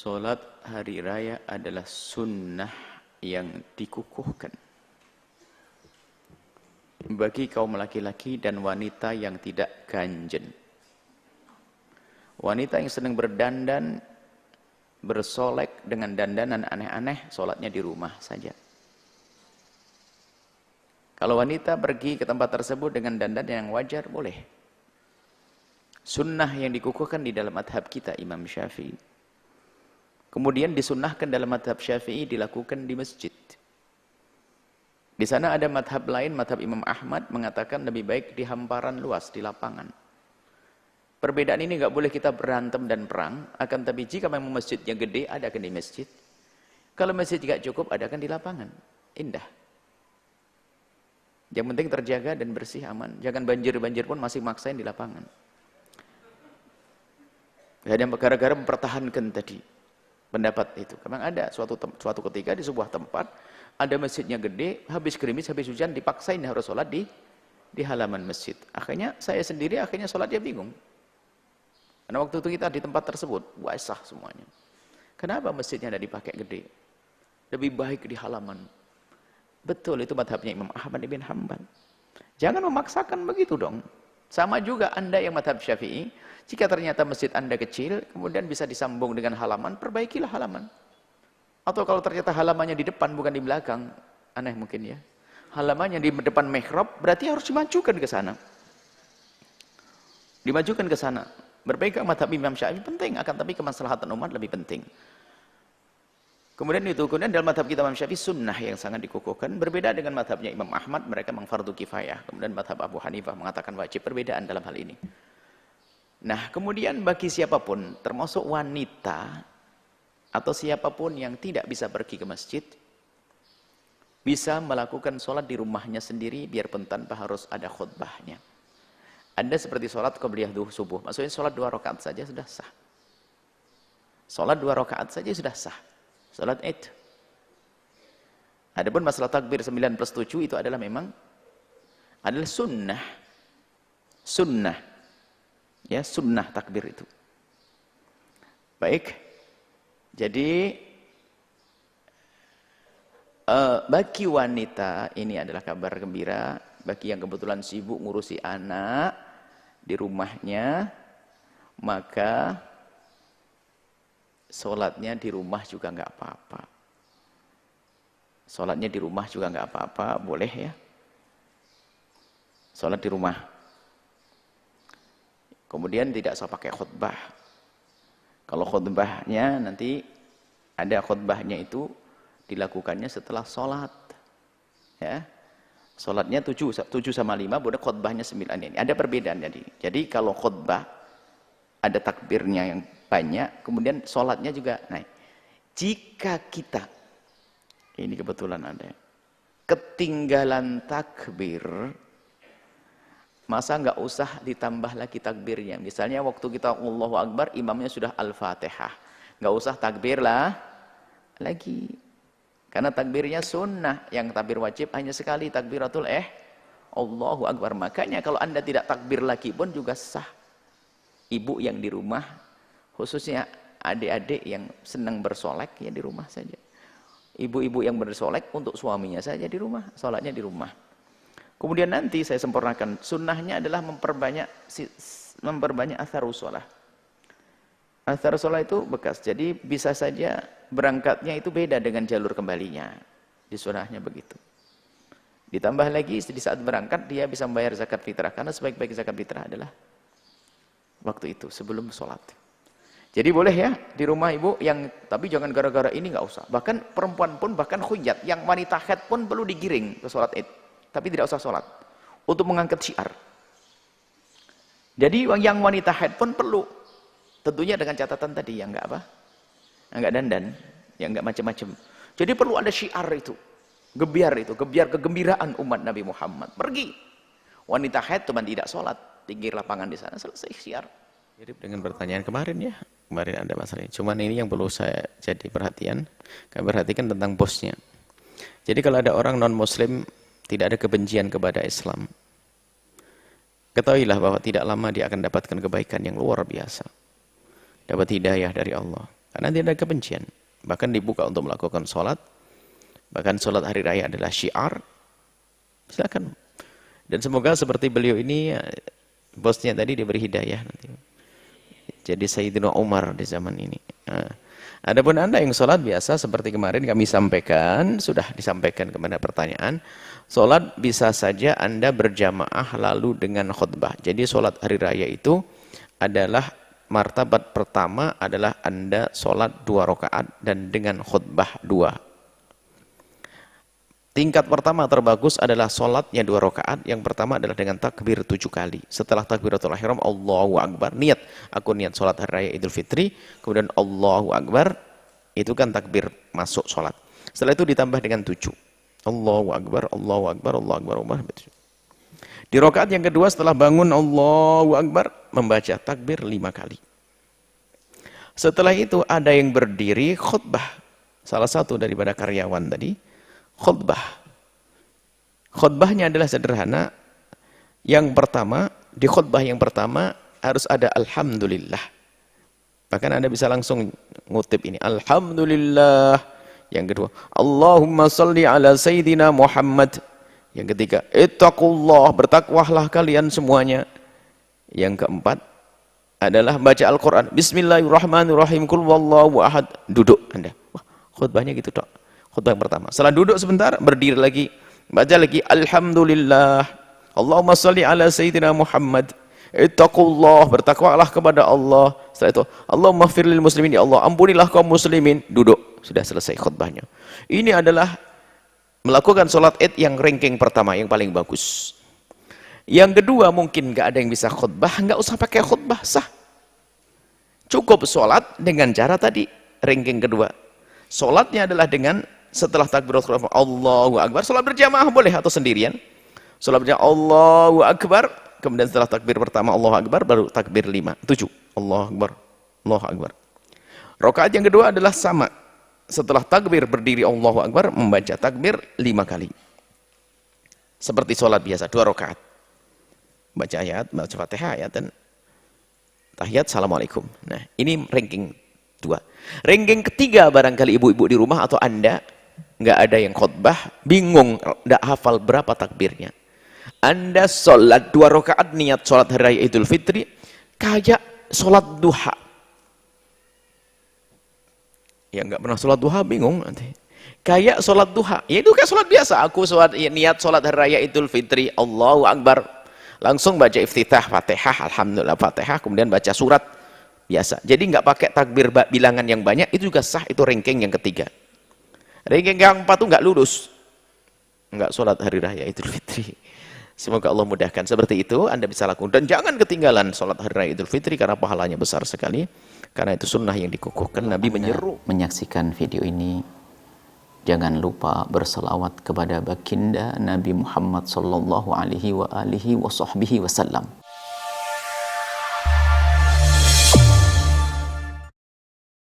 Sholat hari raya adalah sunnah yang dikukuhkan bagi kaum laki-laki dan wanita yang tidak ganjen. Wanita yang senang berdandan, bersolek dengan dandanan aneh-aneh, sholatnya di rumah saja. Kalau wanita pergi ke tempat tersebut dengan dandan yang wajar, boleh. Sunnah yang dikukuhkan di dalam madhab kita, Imam Syafi'i. Kemudian disunnahkan dalam madhab Syafi'i dilakukan di masjid. Di sana ada madhab lain, madhab Imam Ahmad mengatakan lebih baik di hamparan luas, di lapangan. Perbedaan ini nggak boleh kita berantem dan perang, akan tapi jika memang masjidnya gede, adakan di masjid. Kalau masjid tidak cukup, adakan di lapangan. Indah. Yang penting terjaga dan bersih, aman. Jangan banjir-banjir pun masih maksain di lapangan. Gara-gara mempertahankan tadi pendapat itu. Memang ada suatu ketika di sebuah tempat, ada masjidnya gede, habis gerimis, habis hujan, dipaksain harus sholat di halaman masjid. Akhirnya saya sendiri sholat dia bingung. Karena waktu itu kita di tempat tersebut, basah semuanya. Kenapa masjidnya ada dipakai gede? Lebih baik di halaman. Betul, itu madhabnya Imam Ahmad bin Hanbal. Jangan memaksakan begitu dong. Sama juga Anda yang madhab Syafi'i, jika ternyata masjid Anda kecil, kemudian bisa disambung dengan halaman, perbaikilah halaman. Atau kalau ternyata halamannya di depan, bukan di belakang, aneh mungkin ya. Halamannya di depan mihrab, berarti harus dimajukan ke sana. Dimajukan ke sana. Berpegang madhab Imam Syafi'i penting, akan tapi kemaslahatan umat lebih penting. Kemudian dalam madhab kita Imam Syafi'i sunnah yang sangat dikukuhkan. Berbeda dengan madhabnya Imam Ahmad, mereka memang fardu kifayah. Kemudian madhab Abu Hanifah mengatakan wajib. Perbedaan dalam hal ini. Nah, kemudian bagi siapapun, termasuk wanita atau siapapun yang tidak bisa pergi ke masjid, bisa melakukan sholat di rumahnya sendiri biarpun tanpa harus ada khutbahnya. Anda seperti sholat qabliyah subuh, maksudnya sholat 2 rakaat saja sudah sah. Sholat 2 rakaat saja sudah sah. Sholat Id. Adapun masalah takbir 9+7 itu adalah memang adalah sunnah. Sunnah. Ya, sunnah takbir itu. Baik. Jadi bagi wanita ini adalah kabar gembira, bagi yang kebetulan sibuk ngurusi anak di rumahnya, maka sholatnya di rumah juga nggak apa-apa. Sholatnya di rumah juga nggak apa-apa, boleh ya. Sholat di rumah. Kemudian tidak usah pakai khutbah. Kalau khutbahnya nanti ada khutbahnya itu dilakukannya setelah sholat. Ya. Sholatnya 7 sama 5, boleh khutbahnya 9 ini. Ada perbedaan jadi. Jadi kalau khutbah ada takbirnya yang banyak, kemudian sholatnya juga naik. Jika kita, ini kebetulan ada, ketinggalan takbir, masa nggak usah ditambah lagi takbirnya. Misalnya waktu kita Allahu Akbar, imamnya sudah Al-Fatihah. Nggak usah takbir lah lagi. Karena takbirnya sunnah, yang takbir wajib hanya sekali, takbiratul Allahu Akbar. Makanya kalau Anda tidak takbir lagi pun juga sah. Ibu yang di rumah, khususnya adik-adik yang senang bersolek, ya di rumah saja. Ibu-ibu yang bersolek untuk suaminya saja di rumah, sholatnya di rumah. Kemudian nanti saya sempurnakan, sunnahnya adalah memperbanyak atharus sholah. Atharus sholah itu bekas, jadi bisa saja berangkatnya itu beda dengan jalur kembalinya. Di sunnahnya begitu. Ditambah lagi di saat berangkat dia bisa membayar zakat fitrah, karena sebaik-baik zakat fitrah adalah waktu itu sebelum sholat. Jadi boleh ya di rumah ibu yang, tapi jangan gara-gara ini nggak usah. Bahkan perempuan pun, bahkan khuyat, yang wanita haid pun perlu digiring ke sholat id, tapi tidak usah sholat untuk mengangkat syiar. Jadi yang wanita haid pun perlu, tentunya dengan catatan tadi yang nggak apa, nggak dandan, yang nggak macam-macam. Jadi perlu ada syiar itu, gebiar kegembiraan umat Nabi Muhammad. Pergi wanita haid teman tidak sholat, pinggir lapangan di sana, selesai syiar. Mirip dengan pertanyaan kemarin ya, kemarin ada masalah. Cuman ini yang perlu saya jadi perhatian, kami perhatikan tentang bosnya. Jadi kalau ada orang non muslim tidak ada kebencian kepada Islam, ketahuilah bahwa tidak lama dia akan dapatkan kebaikan yang luar biasa, dapat hidayah dari Allah. Karena tidak ada kebencian. Bahkan dibuka untuk melakukan sholat. Bahkan sholat hari raya adalah syiar. Silakan. Dan semoga seperti beliau ini, bosnya tadi diberi hidayah nanti. Jadi Sayyidina Umar di zaman ini. Nah, adapun Anda yang sholat biasa seperti kemarin kami sampaikan, sudah disampaikan kepada pertanyaan, sholat bisa saja Anda berjamaah lalu dengan khutbah. Jadi sholat hari raya itu adalah martabat pertama adalah Anda sholat 2 rakaat dan dengan khutbah 2. Tingkat pertama terbagus adalah sholatnya 2 rakaat. Yang pertama adalah dengan takbir 7 kali. Setelah takbiratul ihram, Allahu Akbar. Niat, aku niat sholat hari raya Idul Fitri. Kemudian Allahu Akbar. Itu kan takbir masuk sholat. Setelah itu ditambah dengan 7. Allahu Akbar, Allahu Akbar, Allahu Akbar, Allahu Akbar. Di rakaat yang kedua setelah bangun Allahu Akbar, membaca takbir 5 kali. Setelah itu ada yang berdiri khutbah. Salah satu daripada karyawan tadi, khutbah. Khutbahnya adalah sederhana. Yang pertama, di khutbah yang pertama harus ada Alhamdulillah. Bahkan Anda bisa langsung ngutip ini. Alhamdulillah. Yang kedua, Allahumma salli ala Sayyidina Muhammad. Yang ketiga, ittaqullah, bertakwalah kalian semuanya. Yang keempat adalah baca Al-Quran. Bismillahirrahmanirrahim. Qul wallahu ahad. Duduk Anda. Wah, khutbahnya gitu dok. Khutbah yang pertama. Setelah duduk sebentar, berdiri lagi. Baca lagi, Alhamdulillah. Allahumma salli ala Sayyidina Muhammad. Ittaqullah, bertakwalah kepada Allah. Setelah itu, Allahumma firlil muslimin. Ya Allah, ampunilah kaum muslimin. Duduk. Sudah selesai khutbahnya. Ini adalah melakukan sholat id yang ranking pertama, yang paling bagus. Yang kedua, mungkin nggak ada yang bisa khutbah, nggak usah pakai khutbah, sah. Cukup sholat dengan cara tadi, ranking kedua. Sholatnya adalah dengan setelah takbiratul ihram Allahu Akbar, sholat berjamaah boleh atau sendirian. Sholat berjamaah Allahu Akbar, kemudian setelah takbir pertama Allahu Akbar, baru takbir 5, 7. Allahu Akbar, Allahu Akbar. Rakaat yang kedua adalah sama. Setelah takbir berdiri Allahu Akbar, membaca takbir 5 kali. Seperti sholat biasa, 2 rakaat. Baca ayat, baca Fatihah, ayat, dan tahiyat, Assalamualaikum. Nah, ini ranking 2. Ranking ketiga, barangkali ibu-ibu di rumah atau Anda nggak ada yang khutbah, bingung, nggak hafal berapa takbirnya. Anda sholat 2 rakaat niat sholat hari raya Idul Fitri, kayak sholat duha. Ya nggak pernah sholat duha, bingung nanti. Kayak sholat duha, ya itu kayak sholat biasa. Aku sholat, ya, niat sholat hari raya Idul Fitri, Allahu Akbar. Langsung baca iftitah, Fatihah, Alhamdulillah, Fatihah, kemudian baca surat biasa. Jadi nggak pakai takbir bilangan yang banyak, itu juga sah, itu ranking yang ketiga. Ranking yang 4 itu nggak lulus. Nggak sholat hari raya Idul Fitri. Semoga Allah mudahkan. Seperti itu Anda bisa lakukan. Dan jangan ketinggalan sholat hari raya Idul Fitri, karena pahalanya besar sekali. Karena itu sunnah yang dikukuhkan. Nabi menyeru. Menyaksikan video ini, jangan lupa berselawat kepada baginda Nabi Muhammad sallallahu alaihi wa alihi wa sahbihi wasallam.